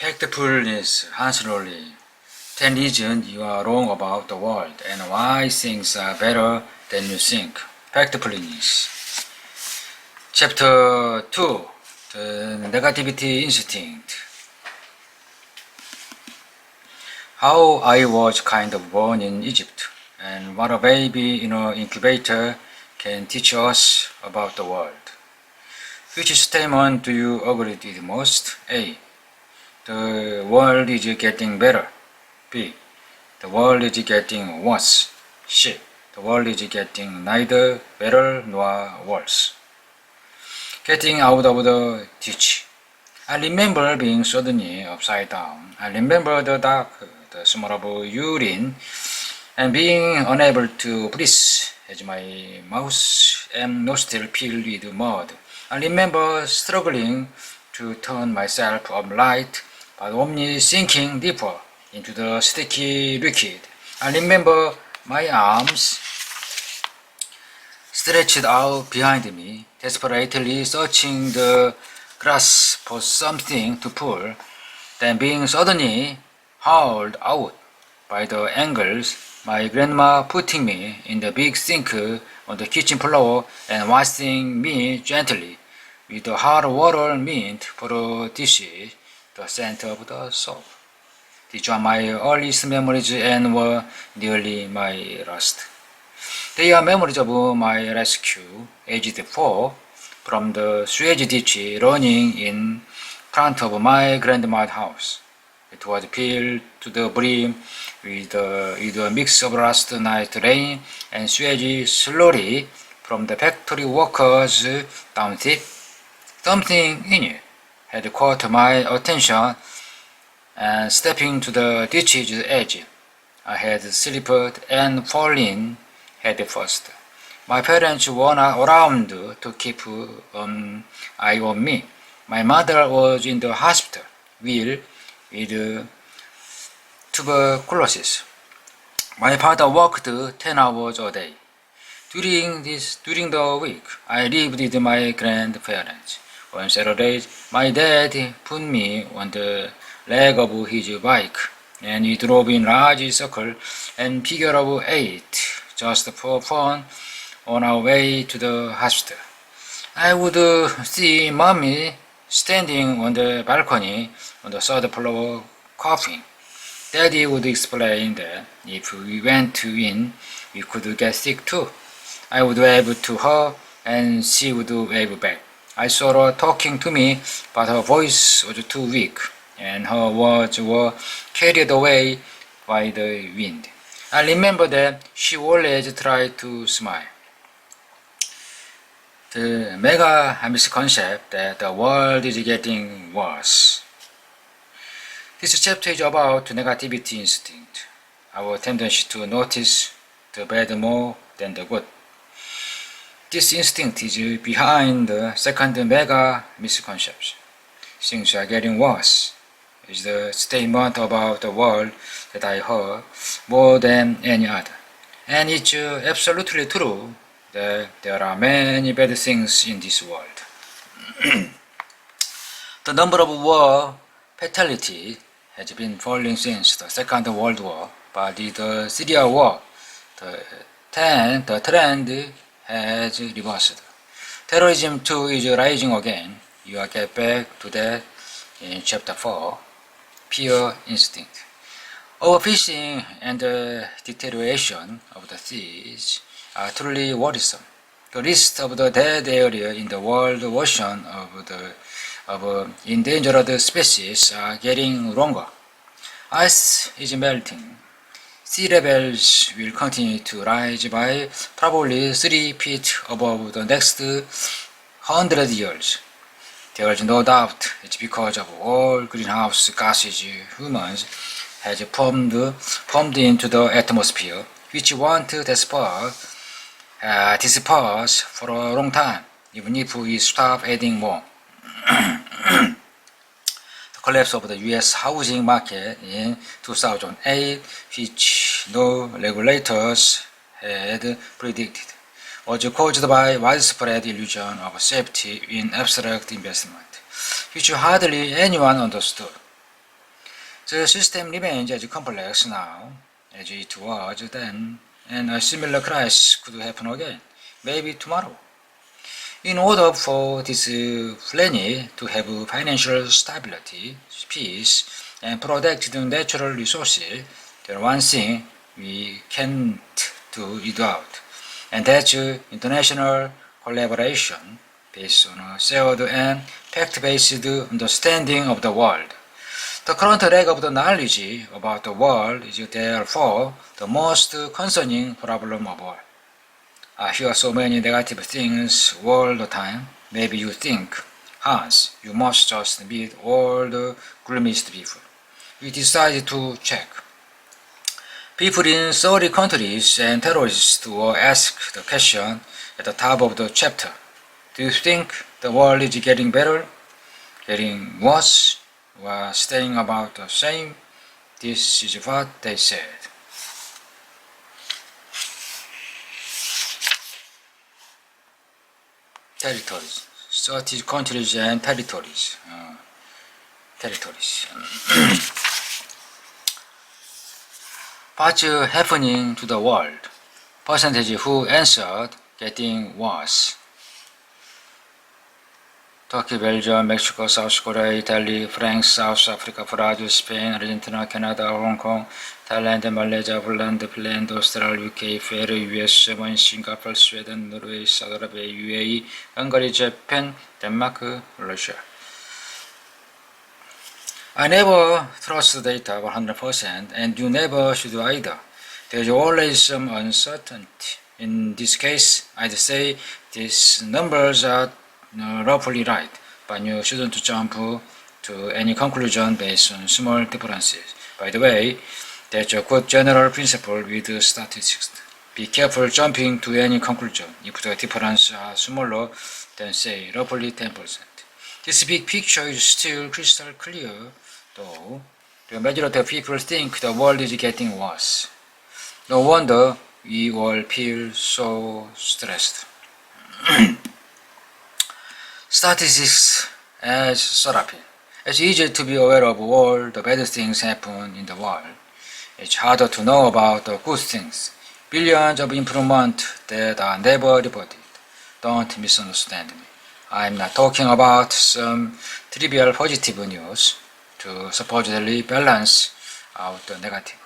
FACTFULNESS slowly. 10 reasons you are wrong about the world and why things are better than you think. FACTFULNESS. Chapter 2. The Negativity Instinct. How I was kind of born in Egypt, and what a baby in an incubator can teach us about the world. Which statement do you agree with most? A. The world is getting better. B. The world is getting worse. C. The world is getting neither better nor worse. Getting out of the ditch. I remember being suddenly upside down. I remember the dark, the smell of urine, and being unable to breathe as my mouth and nostril filled with mud. I remember struggling to turn myself up light, but only sinking deeper into the sticky liquid. I remember my arms stretched out behind me, desperately searching the grass for something to pull, then being suddenly hauled out by the ankles, my grandma putting me in the big sink on the kitchen floor and washing me gently with the hot water meant for the dishes, the scent of the soap. These are my earliest memories and were nearly my last. They are memories of my rescue, aged 4, from the sewage ditch running in front of my grandma's house. It was filled to the brim with a mix of last night's rain and sewage slurry from the factory workers downstairs. Something in it had caught my attention, and stepping to the ditch's edge, I had slipped and fallen head first. My parents were not around to keep an eye on me. My mother was in the hospital with tuberculosis. My father worked 10 hours a day. During the week, I lived with my grandparents. On Saturdays, my dad put me on the leg of his bike, and we drove in large circle and figure of 8 just for fun on our way to the hospital. I would see mommy standing on the balcony on the third floor coughing. Daddy would explain that if we went in, we could get sick too. I would wave to her and she would wave back. I saw her talking to me, but her voice was too weak and her words were carried away by the wind. I remember that she always tried to smile. The mega misconcept that the world is getting worse. This chapter is about negativity instinct, our tendency to notice the bad more than the good. This instinct is behind the second mega misconception. Things are getting worse is the statement about the world that I heard more than any other. And it's absolutely true that there are many bad things in this world. The number of war fatalities has been falling since the Second World War, but the Syria war, the trend has reversed. Terrorism too is rising again. You will get back to that in chapter 4, Fear Instinct. Overfishing and the deterioration of the seas are truly worrisome. The list of the dead area in the world ocean of endangered species are getting longer. Ice is melting. Sea levels will continue to rise by probably 3 feet above the next 100 years. There is no doubt it's because of all greenhouse gases humans has pumped into the atmosphere, which won't disperse for a long time, even if we stop adding more. The collapse of the US housing market in 2008, which no regulators had predicted, was caused by widespread illusion of safety in abstract investment, which hardly anyone understood. The system remains as complex now as it was then, and a similar crisis could happen again, maybe tomorrow. In order for this planet to have financial stability, peace, and protect the natural resources, there's one thing we can't do without, and that's international collaboration based on a shared and fact-based understanding of the world. The current lack of the knowledge about the world is therefore the most concerning problem of all. I hear so many negative things all the time. Maybe you think, Hans, you must just meet all the gloomiest people. We decided to check. People in 30 countries and terrorists were asked the question at the top of the chapter. Do you think the world is getting better, getting worse, or staying about the same? This is what they said. Territories, 30 countries and territories. What's happening to the world? Percentage who answered getting worse. Turkey, Belgium, Mexico, South Korea, Italy, France, South Africa, Brazil, Spain, Argentina, Canada, Hong Kong, Thailand, Malaysia, Poland, Finland, Australia, UK, Faroe, US, Germany, Singapore, Sweden, Norway, Saudi Arabia, UAE, Hungary, Japan, Denmark, Russia. I never trust the data 100%, and you never should either. There's always some uncertainty. In this case, I'd say these numbers are roughly right, but you shouldn't jump to any conclusion based on small differences. By the way, that's a good general principle with statistics. Be careful jumping to any conclusion if the differences are smaller than, say, roughly 10%. This big picture is still crystal clear, though. The majority of people think the world is getting worse. No wonder we all feel so stressed. Statistics as therapy. It's easier to be aware of all the bad things happen in the world. It's harder to know about the good things. Billions of improvements that are never reported. Don't misunderstand me. I'm not talking about some trivial positive news to supposedly balance out the negative.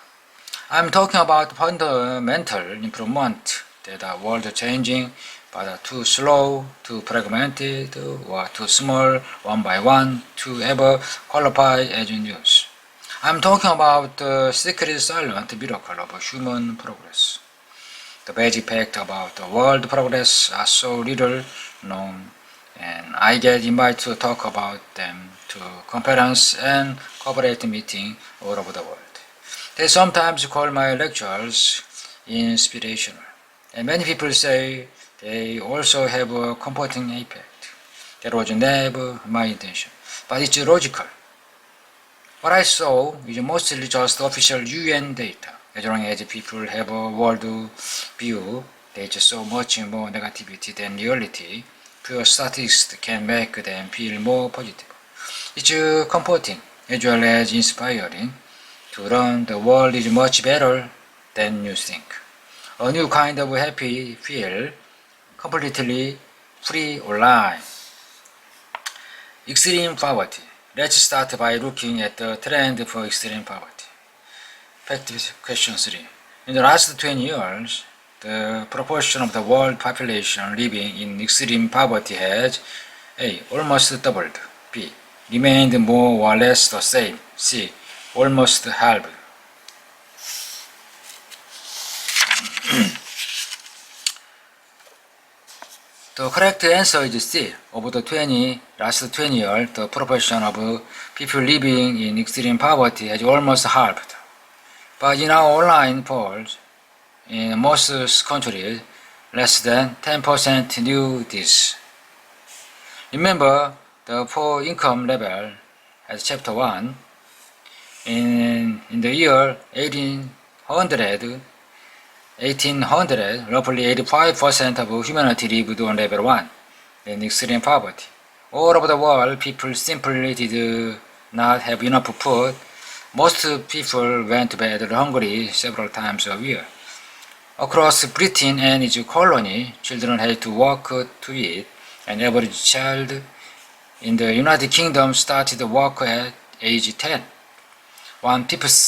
I'm talking about fundamental improvement that are world-changing but are too slow, too fragmented, or too small one by one to ever qualify as news. I'm talking about the secret silent miracle of human progress. The basic facts about the world progress are so little known, and I get invited to talk about them to conference and corporate meetings all over the world. They sometimes call my lectures inspirational, and many people say they also have a comforting effect. That was never my intention, but it's logical. What I saw is mostly just official UN data. As long as people have a world view, there's so much more negativity than reality. Pure statistics can make them feel more positive. It's comforting as well as inspiring to learn the world is much better than you think. A new kind of happy feel, completely free online. Extreme poverty. Let's start by looking at the trend for extreme poverty. Fact question 3. In the last 20 years, the proportion of the world population living in extreme poverty has A. Almost doubled. B. Remained more or less the same. C. Almost halved. The correct answer is C. Over the last 20 years, the proportion of people living in extreme poverty has almost halved. But in our online polls, in most countries, less than 10% knew this. Remember the poor income level at chapter 1. In the year 1800, roughly 85% of humanity lived on level 1 in extreme poverty. All over the world, people simply did not have enough food. most people went to bed hungry several times a year. Across Britain and its colony, children had to work to eat. An average child in the United Kingdom started work at age 10. One people's